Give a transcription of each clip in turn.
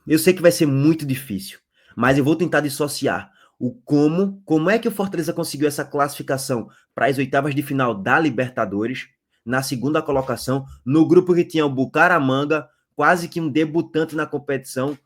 Eu sei que vai ser muito difícil, mas eu vou tentar dissociar o como é que o Fortaleza conseguiu essa classificação para as oitavas de final da Libertadores, na segunda colocação, no grupo que tinha o Bucaramanga, quase que um debutante na competição,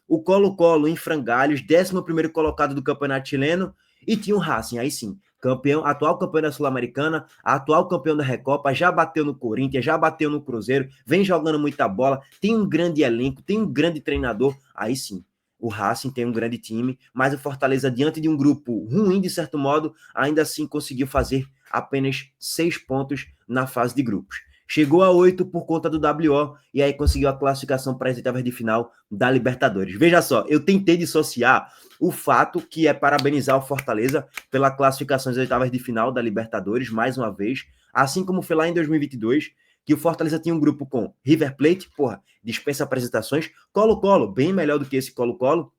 o Colo-Colo em frangalhos, 11º colocado do Campeonato Chileno, e tinha o Racing, aí sim, campeão, atual campeão da Sul-Americana, atual campeão da Recopa, já bateu no Corinthians, já bateu no Cruzeiro, vem jogando muita bola, tem um grande elenco, tem um grande treinador, aí sim, o Racing tem um grande time, mas o Fortaleza, diante de um grupo ruim, de certo modo, ainda assim conseguiu fazer apenas 6 pontos na fase de grupos. Chegou a 8 por conta do WO e aí conseguiu a classificação para as oitavas de final da Libertadores. Veja só, eu tentei dissociar o fato que é parabenizar o Fortaleza pela classificação às oitavas de final da Libertadores, mais uma vez, assim como foi lá em 2022, que o Fortaleza tinha um grupo com River Plate, porra, dispensa apresentações, Colo-Colo, bem melhor do que esse Colo-Colo,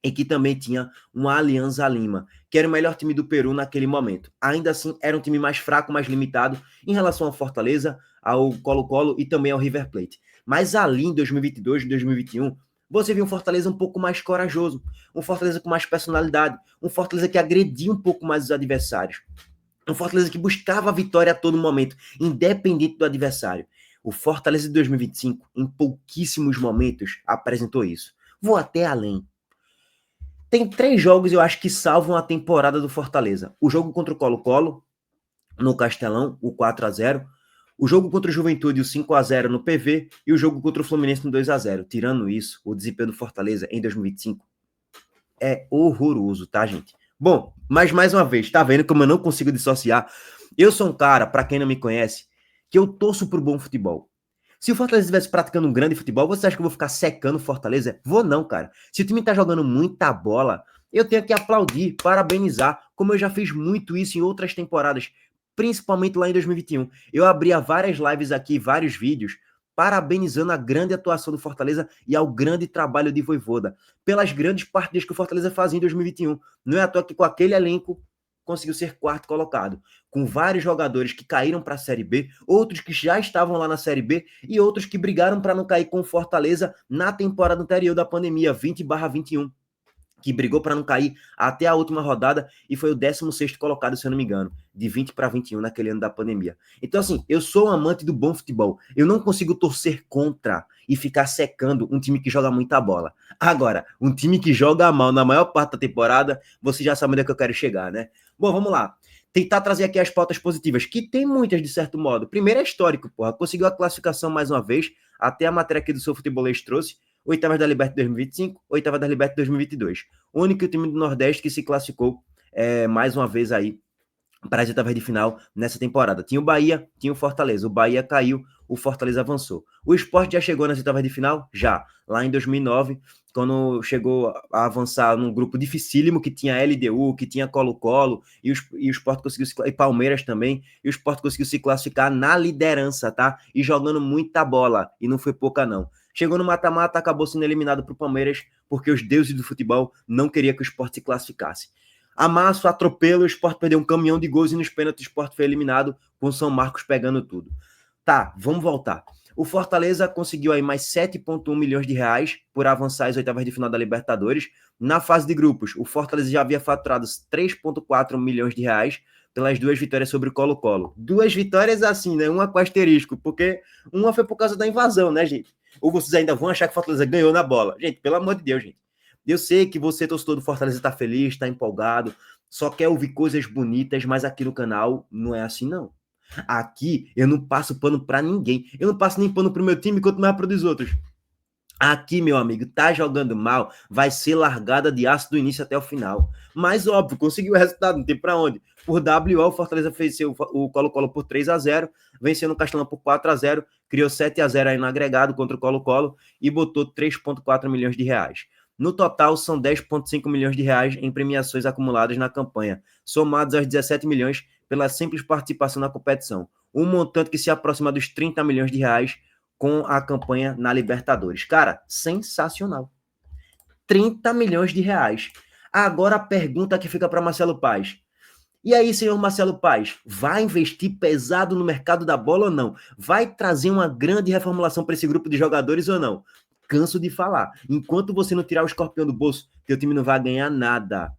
e que também tinha uma Alianza Lima, que era o melhor time do Peru naquele momento. Ainda assim, era um time mais fraco, mais limitado em relação ao Fortaleza, ao Colo-Colo e também ao River Plate. Mas ali em 2022, 2021, você viu um Fortaleza um pouco mais corajoso, um Fortaleza com mais personalidade, um Fortaleza que agredia um pouco mais os adversários, um Fortaleza que buscava a vitória a todo momento, independente do adversário. O Fortaleza de 2025, em pouquíssimos momentos, apresentou isso. Vou até além. Tem 3 jogos, eu acho, que salvam a temporada do Fortaleza. O jogo contra o Colo-Colo, no Castelão, o 4-0. O jogo contra o Juventude, o 5-0 no PV. E o jogo contra o Fluminense, no 2-0. Tirando isso, o desempenho do Fortaleza em 2025 é horroroso, tá, gente? Bom, mas mais uma vez, tá vendo como eu não consigo dissociar? Eu sou um cara, para quem não me conhece, que eu torço pro bom futebol. Se o Fortaleza estivesse praticando um grande futebol, você acha que eu vou ficar secando o Fortaleza? Vou não, cara. Se o time tá jogando muita bola, eu tenho que aplaudir, parabenizar, como eu já fiz muito isso em outras temporadas, principalmente lá em 2021. Eu abria várias lives aqui, vários vídeos, parabenizando a grande atuação do Fortaleza e ao grande trabalho de Vojvoda, pelas grandes partidas que o Fortaleza fazia em 2021. Não é à toa que com aquele elenco conseguiu ser quarto colocado, com vários jogadores que caíram para a Série B, outros que já estavam lá na Série B e outros que brigaram para não cair com o Fortaleza na temporada anterior da pandemia, 20/21, que brigou para não cair até a última rodada e foi o 16º colocado, se eu não me engano, de 20/21 naquele ano da pandemia. Então, assim, eu sou um amante do bom futebol. Eu não consigo torcer contra e ficar secando um time que joga muita bola. Agora, um time que joga mal na maior parte da temporada, você já sabe onde é que eu quero chegar, né? Bom, vamos lá. Tentar trazer aqui as pautas positivas, que tem muitas de certo modo. Primeiro é histórico, porra. Conseguiu a classificação mais uma vez, até a matéria aqui do seu futebolês trouxe. Oitavas da Libertadores 2025, oitavas da Libertadores 2022. O único time do Nordeste que se classificou mais uma vez aí para as oitavas de final nessa temporada. Tinha o Bahia, tinha o Fortaleza. O Bahia caiu, o Fortaleza avançou. O Sport já chegou nas oitavas de final? Já. Lá em 2009, quando chegou a avançar num grupo dificílimo que tinha LDU, que tinha Colo-Colo, e o Sport conseguiu e Palmeiras também, e o Sport conseguiu se classificar na liderança, tá? E jogando muita bola, e não foi pouca não. Chegou no mata-mata, acabou sendo eliminado para o Palmeiras, porque os deuses do futebol não queriam que o Sport se classificasse. Amasso, atropelo, o Sport perdeu um caminhão de gols e nos pênaltis o Sport foi eliminado, com o São Marcos pegando tudo. Tá, vamos voltar. O Fortaleza conseguiu aí mais 7,1 milhões de reais por avançar às oitavas de final da Libertadores. Na fase de grupos, o Fortaleza já havia faturado 3,4 milhões de reais pelas 2 vitórias sobre o Colo-Colo. 2 vitórias assim, né? Uma com asterisco, porque uma foi por causa da invasão, né, gente? Ou vocês ainda vão achar que o Fortaleza ganhou na bola. Gente, pelo amor de Deus, gente. Eu sei que você, torcedor do Fortaleza, está feliz, está empolgado, só quer ouvir coisas bonitas, mas aqui no canal não é assim, não. Aqui eu não passo pano para ninguém. Eu não passo nem pano pro meu time, quanto mais pro dos outros. Aqui, meu amigo, tá jogando mal, vai ser largada de aço do início até o final. Mas, óbvio, conseguiu o resultado, não tem pra onde. Por WO, o Fortaleza venceu o Colo-Colo por 3-0, venceu no Castelão por 4-0, criou 7-0 aí no agregado contra o Colo-Colo e botou 3,4 milhões de reais. No total, são 10,5 milhões de reais em premiações acumuladas na campanha, somados aos 17 milhões pela simples participação na competição. Um montante que se aproxima dos 30 milhões de reais com a campanha na Libertadores. Cara, sensacional. 30 milhões de reais. Agora a pergunta que fica para Marcelo Paes. E aí, senhor Marcelo Paes, vai investir pesado no mercado da bola ou não? Vai trazer uma grande reformulação para esse grupo de jogadores ou não? canso de falar. Enquanto você não tirar o escorpião do bolso, teu time não vai ganhar nada.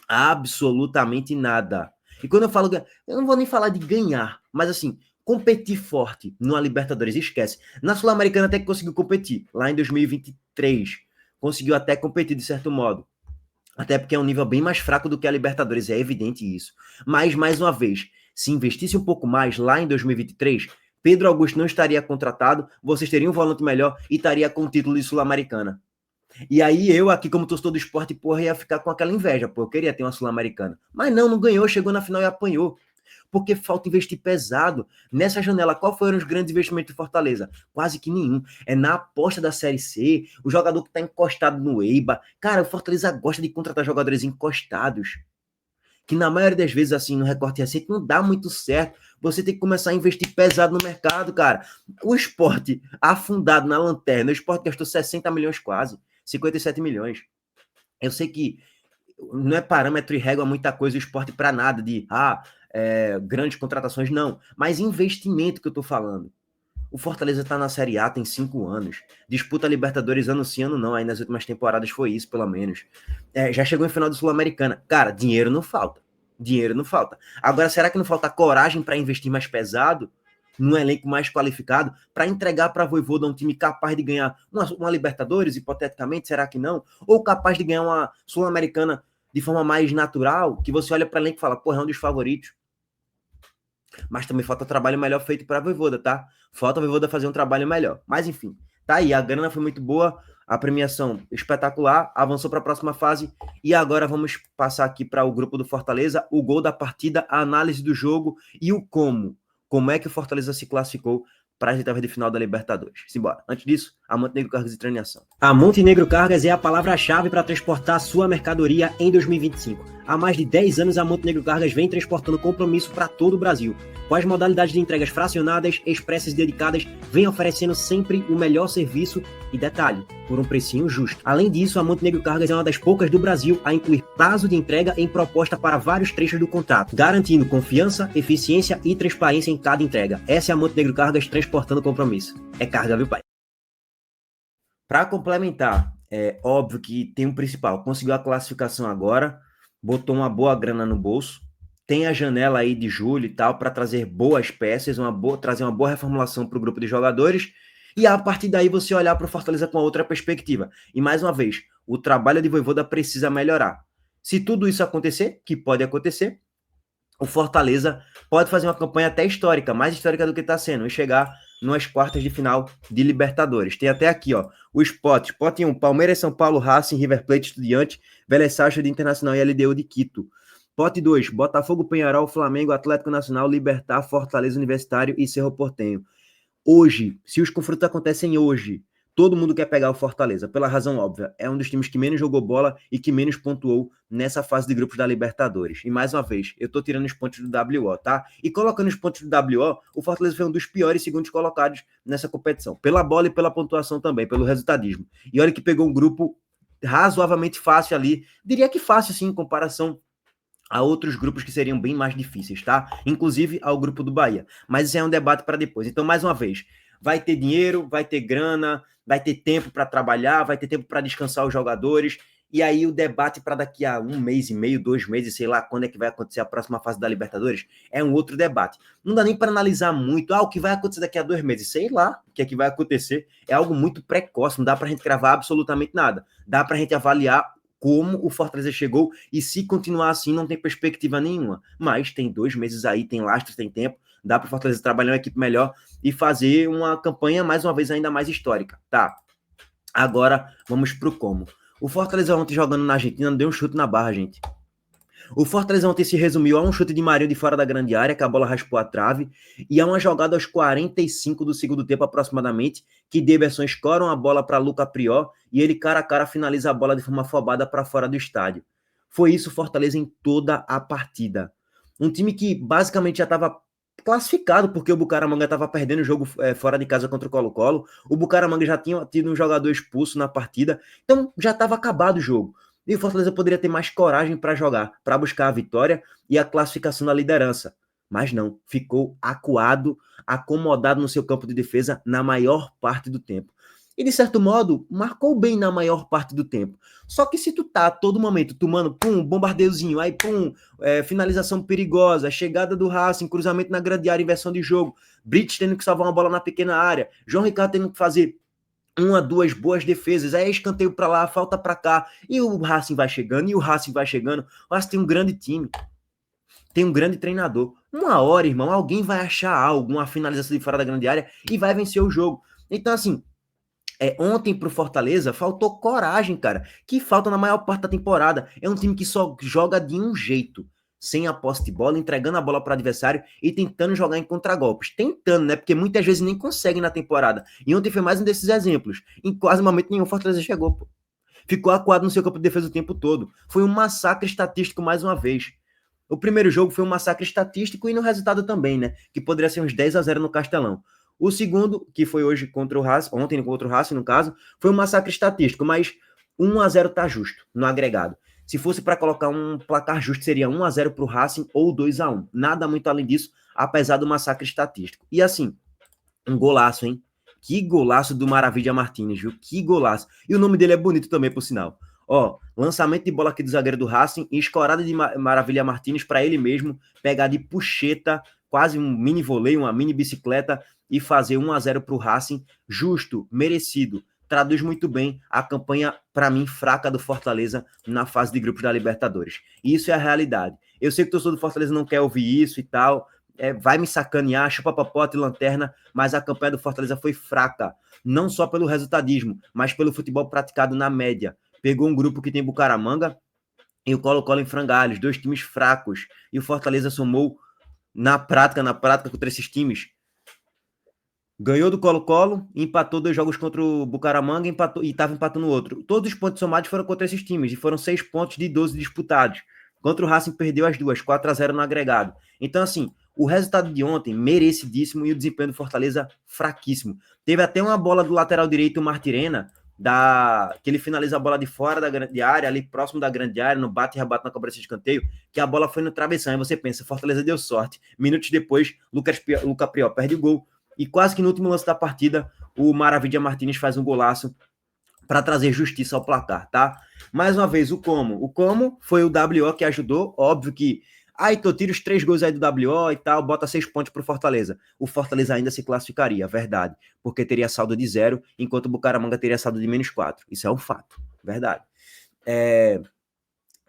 Absolutamente nada. E quando eu falo, eu não vou nem falar de ganhar, mas assim, competir forte numa Libertadores, esquece. Na Sul-Americana até que conseguiu competir, lá em 2023. Conseguiu até competir de certo modo. Até porque é um nível bem mais fraco do que a Libertadores, é evidente isso. Mas, mais uma vez, se investisse um pouco mais lá em 2023, Pedro Augusto não estaria contratado, vocês teriam um volante melhor e estaria com o título de Sul-Americana. E aí eu aqui, como torcedor do esporte, porra, ia ficar com aquela inveja, pô, eu queria ter uma Sul-Americana. Mas não ganhou, chegou na final e apanhou. Porque falta investir pesado. Nessa janela, qual foram os grandes investimentos de Fortaleza? Quase que nenhum. É na aposta da Série C, o jogador que tá encostado no EIBA. Cara, o Fortaleza gosta de contratar jogadores encostados. Que na maioria das vezes, assim, no recorte recente, não dá muito certo. Você tem que começar a investir pesado no mercado, cara. O esporte afundado na lanterna, o esporte gastou 60 milhões quase, 57 milhões. Eu sei que não é parâmetro e régua muita coisa o esporte para nada, de grandes contratações, não. Mas investimento que eu tô falando. O Fortaleza tá na Série A tem 5 anos. Disputa Libertadores ano sim, ano não. Aí nas últimas temporadas foi isso, pelo menos. Já chegou em final da Sul-Americana. Cara, dinheiro não falta. Dinheiro não falta. Agora, será que não falta coragem para investir mais pesado? Num elenco mais qualificado? Para entregar para a Vojvoda um time capaz de ganhar uma Libertadores, hipoteticamente? Será que não? Ou capaz de ganhar uma Sul-Americana de forma mais natural? Que você olha para o elenco e fala, porra, é um dos favoritos. Mas também falta trabalho melhor feito para a Vojvoda, tá? Falta a Vojvoda fazer um trabalho melhor. Mas enfim, tá aí, a grana foi muito boa, a premiação espetacular, avançou para a próxima fase e agora vamos passar aqui para o grupo do Fortaleza, o gol da partida, a análise do jogo e o como. Como é que o Fortaleza se classificou para as oitavas de final da Libertadores. Simbora. Antes disso, a Montenegro Cargas e Traineação. A Montenegro Cargas é a palavra-chave para transportar sua mercadoria em 2025. Há mais de 10 anos, a Montenegro Cargas vem transportando compromisso para todo o Brasil. Com as modalidades de entregas fracionadas, expressas e dedicadas, vem oferecendo sempre o melhor serviço e detalhe, por um precinho justo. Além disso, a Montenegro Cargas é uma das poucas do Brasil a incluir prazo de entrega em proposta para vários trechos do contrato, garantindo confiança, eficiência e transparência em cada entrega. Essa é a Montenegro Cargas transportando compromisso. É carga, viu, pai? Para complementar, é óbvio que tem um principal, conseguiu a classificação agora, botou uma boa grana no bolso, tem a janela aí de julho e tal para trazer boas peças, trazer uma boa reformulação para o grupo de jogadores e a partir daí você olhar para o Fortaleza com outra perspectiva. E mais uma vez, o trabalho de Vojvoda precisa melhorar. Se tudo isso acontecer, que pode acontecer, o Fortaleza pode fazer uma campanha até histórica, mais histórica do que está sendo, e chegar nas quartas de final de Libertadores. Tem até aqui, ó, os potes. Pote 1, Palmeiras, São Paulo, Racing, River Plate, Estudiante, Vélez Sarsfield de Internacional e LDU de Quito. Pote 2, Botafogo, Peñarol, Flamengo, Atlético Nacional, Libertad, Fortaleza Universitário e Cerro Porteño. Hoje, se os confrontos acontecem hoje, todo mundo quer pegar o Fortaleza, pela razão óbvia. É um dos times que menos jogou bola e que menos pontuou nessa fase de grupos da Libertadores. E mais uma vez, eu tô tirando os pontos do WO, tá? E colocando os pontos do WO, o Fortaleza foi um dos piores segundos colocados nessa competição. Pela bola e pela pontuação também, pelo resultadismo. E olha que pegou um grupo razoavelmente fácil ali. Diria que fácil, sim, em comparação a outros grupos que seriam bem mais difíceis, tá? Inclusive ao grupo do Bahia. Mas isso é um debate para depois. Então, mais uma vez, vai ter dinheiro, vai ter grana, vai ter tempo para trabalhar, vai ter tempo para descansar os jogadores, e aí o debate para daqui a 1 mês e meio, 2 meses, sei lá quando é que vai acontecer a próxima fase da Libertadores, é um outro debate. Não dá nem para analisar muito, o que vai acontecer daqui a 2 meses, sei lá o que é que vai acontecer, é algo muito precoce, não dá para a gente cravar absolutamente nada, dá para a gente avaliar como o Fortaleza chegou, e se continuar assim não tem perspectiva nenhuma, mas tem 2 meses aí, tem lastros, tem tempo, dá para o Fortaleza trabalhar uma equipe melhor e fazer uma campanha, mais uma vez, ainda mais histórica, tá? Agora, vamos pro como. O Fortaleza ontem jogando na Argentina deu um chute na barra, gente. O Fortaleza ontem se resumiu a um chute de Marinho de fora da grande área, que a bola raspou a trave, e a uma jogada aos 45 do segundo tempo aproximadamente, que Daverson escora uma bola para Luca Prior, e ele cara a cara finaliza a bola de forma afobada para fora do estádio. Foi isso o Fortaleza em toda a partida. Um time que basicamente já estava classificado, porque o Bucaramanga estava perdendo o jogo fora de casa contra o Colo-Colo, o Bucaramanga já tinha tido um jogador expulso na partida, então já estava acabado o jogo. E o Fortaleza poderia ter mais coragem para jogar, para buscar a vitória e a classificação na liderança. Mas não, ficou acuado, acomodado no seu campo de defesa na maior parte do tempo. e, de certo modo, marcou bem na maior parte do tempo. Só que se tu tá a todo momento tomando, bombardeiozinho, aí, finalização perigosa, chegada do Racing, cruzamento na grande área, inversão de jogo, Brits tendo que salvar uma bola na pequena área, João Ricardo tendo que fazer uma, duas boas defesas, aí escanteio para lá, falta para cá, e o Racing vai chegando, o Racing tem um grande time, tem um grande treinador. Uma hora, irmão, alguém vai achar algo, uma finalização de fora da grande área e vai vencer o jogo. Então, assim, ontem pro Fortaleza faltou coragem, cara, que falta na maior parte da temporada. É um time que só joga de um jeito, sem a posse de bola, entregando a bola para o adversário e tentando jogar em contragolpes. Tentando, né? Porque muitas vezes nem consegue na temporada. E ontem foi mais um desses exemplos. Em quase momento nenhum, o Fortaleza chegou, pô. Ficou acuado no seu campo de defesa o tempo todo. Foi um massacre estatístico mais uma vez. O primeiro jogo foi um massacre estatístico e no resultado também, né? Que poderia ser uns 10-0 no Castelão. O segundo, que foi hoje contra o Racing, ontem contra o Racing, no caso, foi um massacre estatístico, mas 1-0 tá justo no agregado. Se fosse para colocar um placar justo, seria 1-0 para o Racing ou 2-1. Nada muito além disso, apesar do massacre estatístico. E assim, um golaço, hein? Que golaço do Maravilha Martínez, viu? Que golaço. E o nome dele é bonito também, por sinal. Ó, lançamento de bola aqui do zagueiro do Racing e escorada de Maravilha Martínez para ele mesmo pegar de puxeta, quase um mini voleio, uma mini bicicleta e fazer 1-0 para o Racing, justo, merecido. Traduz muito bem a campanha, para mim, fraca do Fortaleza na fase de grupos da Libertadores. Isso é a realidade. Eu sei que o torcedor do Fortaleza não quer ouvir isso e tal, vai me sacanear, chupa papota e lanterna, mas a campanha do Fortaleza foi fraca, não só pelo resultadismo, mas pelo futebol praticado na média. Pegou um grupo que tem Bucaramanga e o Colo-Colo em Frangalhos, 2 times fracos, e o Fortaleza somou na prática contra esses times. Ganhou do Colo-Colo, empatou 2 jogos contra o Bucaramanga e estava empatando o outro. Todos os pontos somados foram contra esses times, e foram 6 pontos de 12 disputados. Contra o Racing perdeu as duas, 4-0 no agregado. Então, assim, o resultado de ontem, merecidíssimo, e o desempenho do Fortaleza, fraquíssimo. Teve até uma bola do lateral direito, o Martirena, que ele finaliza a bola de fora da grande área, ali próximo da grande área, no bate e rebate na cobrança de escanteio, que a bola foi no travessão. Aí você pensa, Fortaleza deu sorte. Minutos depois, Luca Priol perde o gol. E quase que no último lance da partida, o Maravilha Martínez faz um golaço para trazer justiça ao placar, tá? Mais uma vez, o como? O como foi o WO que ajudou, óbvio que então tira os 3 gols aí do WO e tal, bota 6 pontos pro Fortaleza. O Fortaleza ainda se classificaria, verdade, porque teria saldo de 0, enquanto o Bucaramanga teria saldo de -4. Isso é um fato, verdade.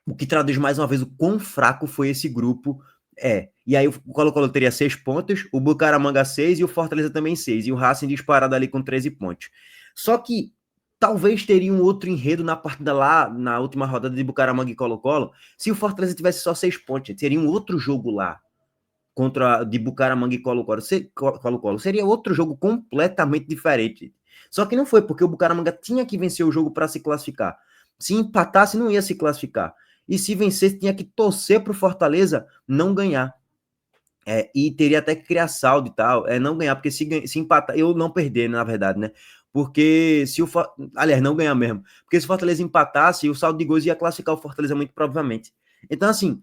O que traduz mais uma vez o quão fraco foi esse grupo. E aí o Colo-Colo teria 6 pontos, o Bucaramanga 6 e o Fortaleza também 6, e o Racing disparado ali com 13 pontos. Só que talvez teria um outro enredo na partida lá, na última rodada de Bucaramanga e Colo-Colo, se o Fortaleza tivesse só 6 pontos. Seria um outro jogo lá, de Bucaramanga e Colo-Colo. Seria outro jogo completamente diferente. Só que não foi, porque o Bucaramanga tinha que vencer o jogo para se classificar. Se empatasse, não ia se classificar. E se vencesse, tinha que torcer para o Fortaleza não ganhar. E teria até que criar saldo e tal. Não ganhar, porque se empatar, eu não perder, na verdade, né? Porque aliás, não ganhar mesmo. Porque se o Fortaleza empatasse, o saldo de gols ia classificar o Fortaleza muito provavelmente. Então, assim,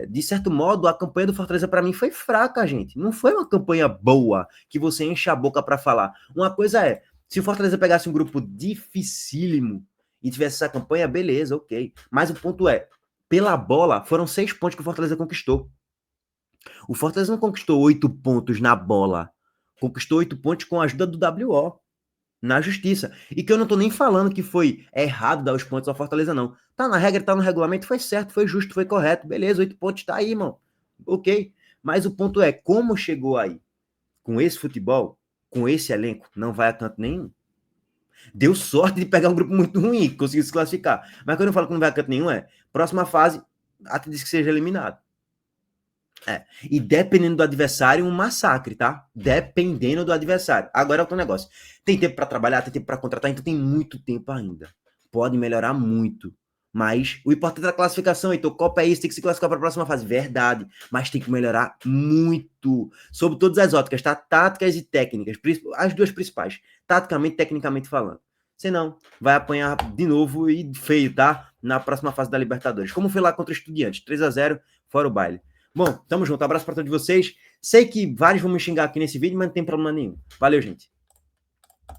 de certo modo, a campanha do Fortaleza para mim foi fraca, gente. Não foi uma campanha boa que você enche a boca para falar. Uma coisa é, se o Fortaleza pegasse um grupo dificílimo e tivesse essa campanha, beleza, ok. Mas o ponto é, pela bola, foram 6 pontos que o Fortaleza conquistou. O Fortaleza não conquistou 8 pontos na bola. Conquistou 8 pontos com a ajuda do WO. Na justiça. E que eu não tô nem falando que foi errado dar os pontos ao Fortaleza, não. Tá na regra, tá no regulamento, foi certo, foi justo, foi correto. Beleza, 8 pontos tá aí, irmão. Ok. Mas o ponto é, como chegou aí? Com esse futebol, com esse elenco, não vai a canto nenhum. Deu sorte de pegar um grupo muito ruim, que conseguiu se classificar. Mas quando eu falo que não vai a canto nenhum, próxima fase, até diz que seja eliminado. E dependendo do adversário, um massacre, tá? Dependendo do adversário. Agora é outro negócio. Tem tempo para trabalhar, tem tempo para contratar, então tem muito tempo ainda. Pode melhorar muito. Mas o importante é a classificação. Então, Copa é isso, tem que se classificar para a próxima fase. Verdade. Mas tem que melhorar muito. Sob todas as óticas, tá? Táticas e técnicas. As duas principais. Taticamente e tecnicamente falando. Senão, vai apanhar de novo e feio, tá? Na próxima fase da Libertadores. Como foi lá contra o Estudiantes. 3-0, fora o baile. Bom, tamo junto. Abraço para todos vocês. Sei que vários vão me xingar aqui nesse vídeo, mas não tem problema nenhum. Valeu, gente.